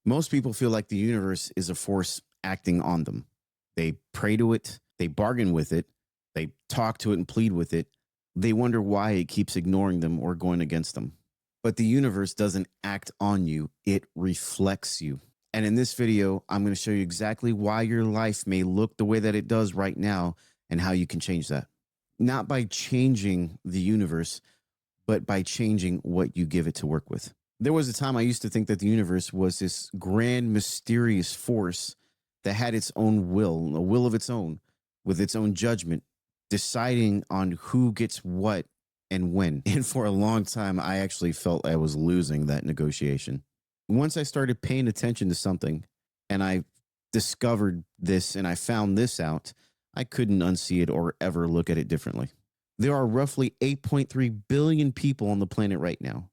Most people feel like the universe is a force acting on them. They pray to it, they bargain with it, they talk to it and plead with it. They wonder why it keeps ignoring them or going against them. But the universe doesn't act on you, it reflects you. And in this video, I'm going to show you exactly why your life may look the way that it does right now and how you can change that. Not by changing the universe, but by changing what you give it to work with. There was a time I used to think that the universe was this grand, mysterious force that had its own will, a will of its own, with its own judgment, deciding on who gets what and when. And for a long time, I actually felt I was losing that negotiation. Once I started paying attention to something and I discovered this and I found this out, I couldn't unsee it or ever look at it differently. There are roughly 8.3 billion people on the planet right now,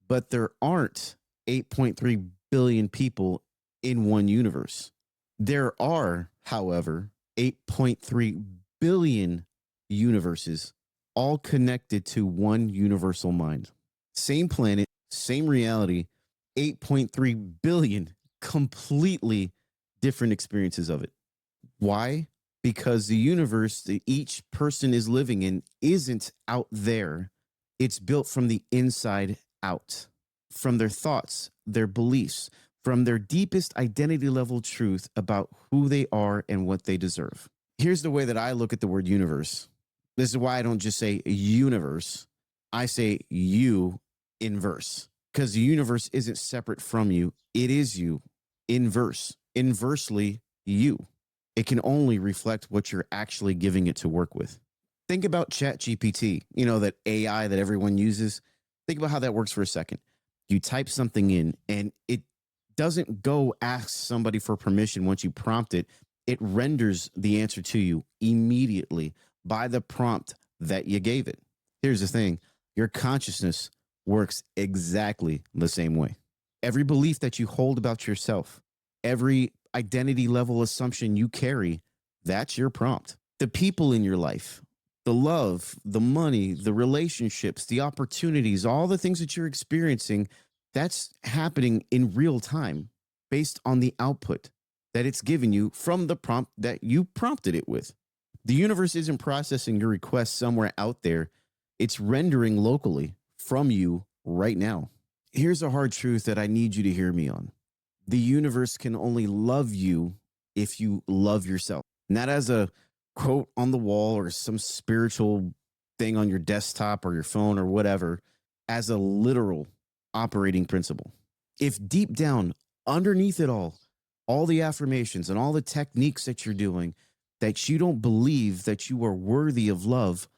but there aren't 8.3 billion people in one universe. There are, however, 8.3 billion universes, all connected to one universal mind. Same planet, same reality, 8.3 billion completely different experiences of it. Why? Because the universe that each person is living in isn't out there. It's built from the inside out, from their thoughts, their beliefs, from their deepest identity level truth about who they are and what they deserve. Here's the way that I look at the word universe. This is why I don't just say universe. I say you inverse, because the universe isn't separate from you. It is you, inverse, inversely you. It can only reflect what you're actually giving it to work with. Think about ChatGPT, that AI that everyone uses. Think about how that works for a second. You type something in and it doesn't go ask somebody for permission once you prompt it. It renders the answer to you immediately by the prompt that you gave it. Here's the thing. Your consciousness works exactly the same way. Every belief that you hold about yourself, every identity level assumption you carry, that's your prompt. The people in your life, the love, the money, the relationships, the opportunities, all the things that you're experiencing, that's happening in real time based on the output that it's given you from the prompt that you prompted it with. The universe isn't processing your request somewhere out there. It's rendering locally from you right now. Here's a hard truth that I need you to hear me on. The universe can only love you if you love yourself. Not as a quote on the wall or some spiritual thing on your desktop or your phone or whatever, as a literal operating principle. If deep down, underneath it all the affirmations and all the techniques that you're doing, that you don't believe that you are worthy of love,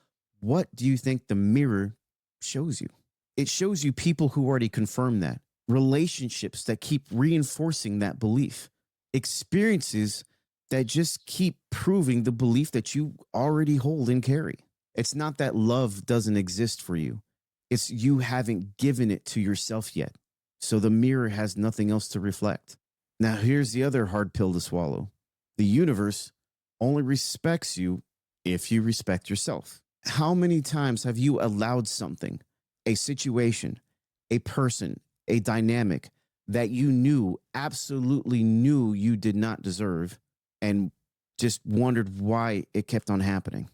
what do you think the mirror shows you? It shows you people who already confirm that, relationships that keep reinforcing that belief, experiences that just keep proving the belief that you already hold and carry. It's not that love doesn't exist for you. It's you haven't given it to yourself yet. So the mirror has nothing else to reflect. Now, here's the other hard pill to swallow. The universe only respects you if you respect yourself. How many times have you allowed something, a situation, a person, a dynamic that you absolutely knew you did not deserve and just wondered why it kept on happening?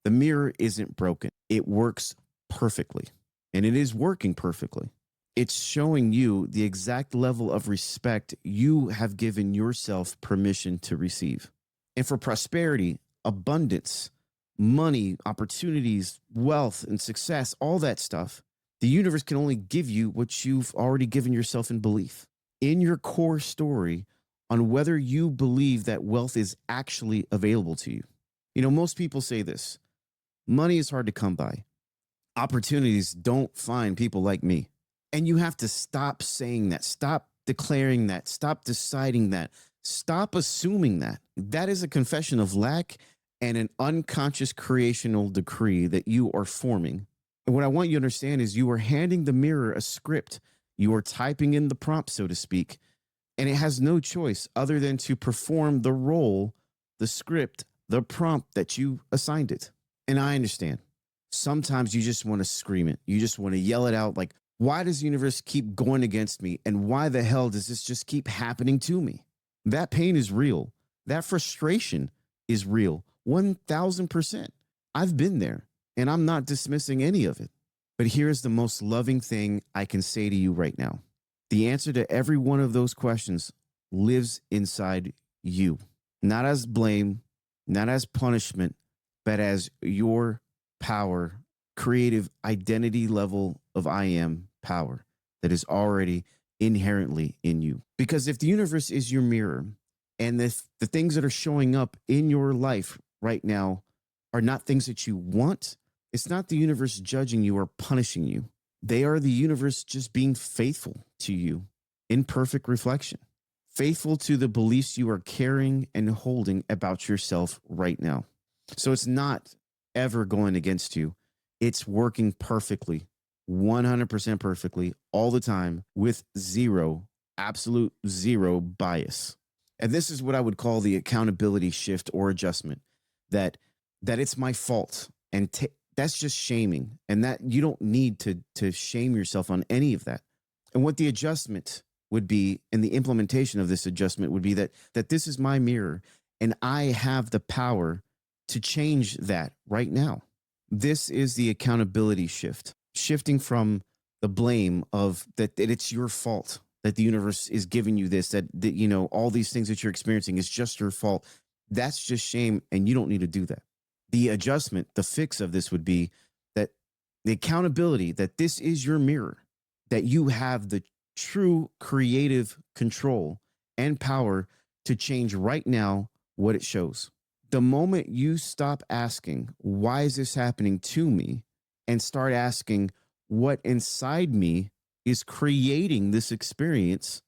The mirror isn't broken. It works perfectly, and it is working perfectly. It's showing you the exact level of respect you have given yourself permission to receive. And for prosperity, abundance, money, opportunities, wealth, and success, all that stuff, the universe can only give you what you've already given yourself in belief. In your core story on whether you believe that wealth is actually available to you. Most people say this: money is hard to come by. Opportunities don't find people like me. And you have to stop saying that. Stop declaring that. Stop deciding that. Stop assuming that. That is a confession of lack and an unconscious creational decree that you are forming. And what I want you to understand is you are handing the mirror a script. You are typing in the prompt, so to speak, and it has no choice other than to perform the role, the script, the prompt that you assigned it. And I understand. Sometimes you just want to scream it. You just want to yell it out like, Why does the universe keep going against me? And why the hell does this just keep happening to me? That pain is real. That frustration is real. 1000%. I've been there and I'm not dismissing any of it. But here's the most loving thing I can say to you right now. The answer to every one of those questions lives inside you, not as blame, not as punishment, but as your power, creative identity level of I am power that is already inherently in you. Because if the universe is your mirror and if the things that are showing up in your life right now are not things that you want, it's not the universe judging you or punishing you. They are the universe just being faithful to you in perfect reflection, faithful to the beliefs you are carrying and holding about yourself right now. So it's not ever going against you. It's working perfectly, 100% perfectly all the time with zero, absolute zero bias. And this is what I would call the accountability shift or adjustment, that it's my fault. And that's just shaming. And that you don't need to shame yourself on any of that. And what the adjustment would be, and the implementation of this adjustment would be that this is my mirror and I have the power to change that right now. This is the accountability shift, shifting from the blame of that it's your fault, that the universe is giving you this, that you know, all these things that you're experiencing is just your fault. That's just shame. And you don't need to do that. The adjustment, the fix of this would be that the accountability, that this is your mirror, that you have the true creative control and power to change right now what it shows. The moment you stop asking, why is this happening to me? And start asking what inside me is creating this experience,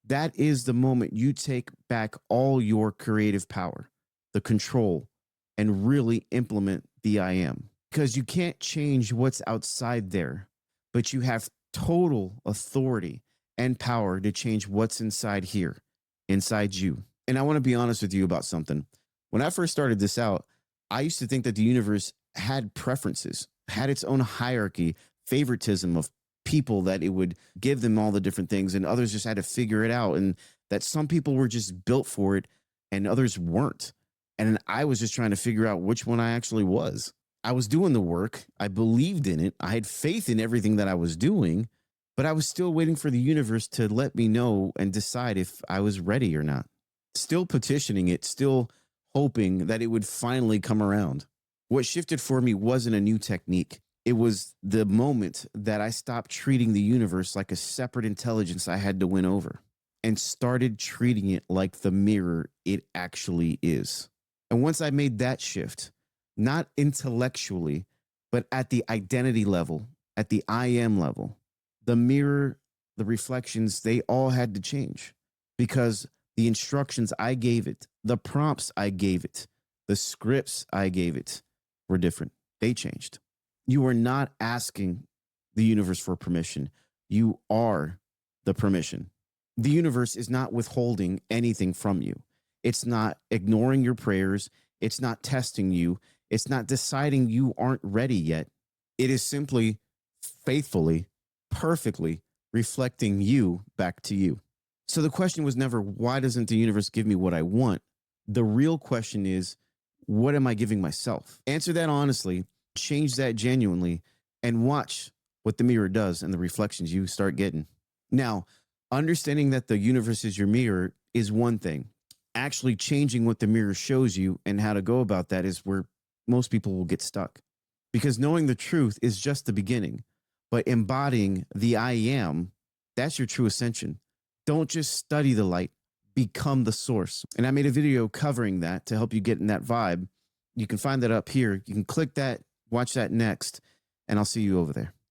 that is the moment you take back all your creative power, the control, and really implement the I am. Because you can't change what's outside there, but you have total authority and power to change what's inside here, inside you. And I want to be honest with you about something. When I first started this out, I used to think that the universe had preferences, had its own hierarchy, favoritism of people, that it would give them all the different things and others just had to figure it out. And that some people were just built for it and others weren't. And I was just trying to figure out which one I actually was. I was doing the work. I believed in it. I had faith in everything that I was doing, but I was still waiting for the universe to let me know and decide if I was ready or not. Still petitioning it, still hoping that it would finally come around. What shifted for me wasn't a new technique. It was the moment that I stopped treating the universe like a separate intelligence I had to win over and started treating it like the mirror it actually is. And once I made that shift, not intellectually, but at the identity level, at the I am level, the mirror, the reflections, they all had to change because the instructions I gave it, the prompts I gave it, the scripts I gave it were different. They changed. You are not asking the universe for permission. You are the permission. The universe is not withholding anything from you. It's not ignoring your prayers. It's not testing you. It's not deciding you aren't ready yet. It is simply faithfully, perfectly reflecting you back to you. So the question was never, why doesn't the universe give me what I want? The real question is, what am I giving myself? Answer that honestly, change that genuinely, and watch what the mirror does and the reflections you start getting. Now, understanding that the universe is your mirror is one thing. Actually changing what the mirror shows you and how to go about that is where most people will get stuck. Because knowing the truth is just the beginning, but embodying the I am, that's your true ascension. Don't just study the light, become the source. And I made a video covering that to help you get in that vibe. You can find that up here. You can click that, watch that next, and I'll see you over there.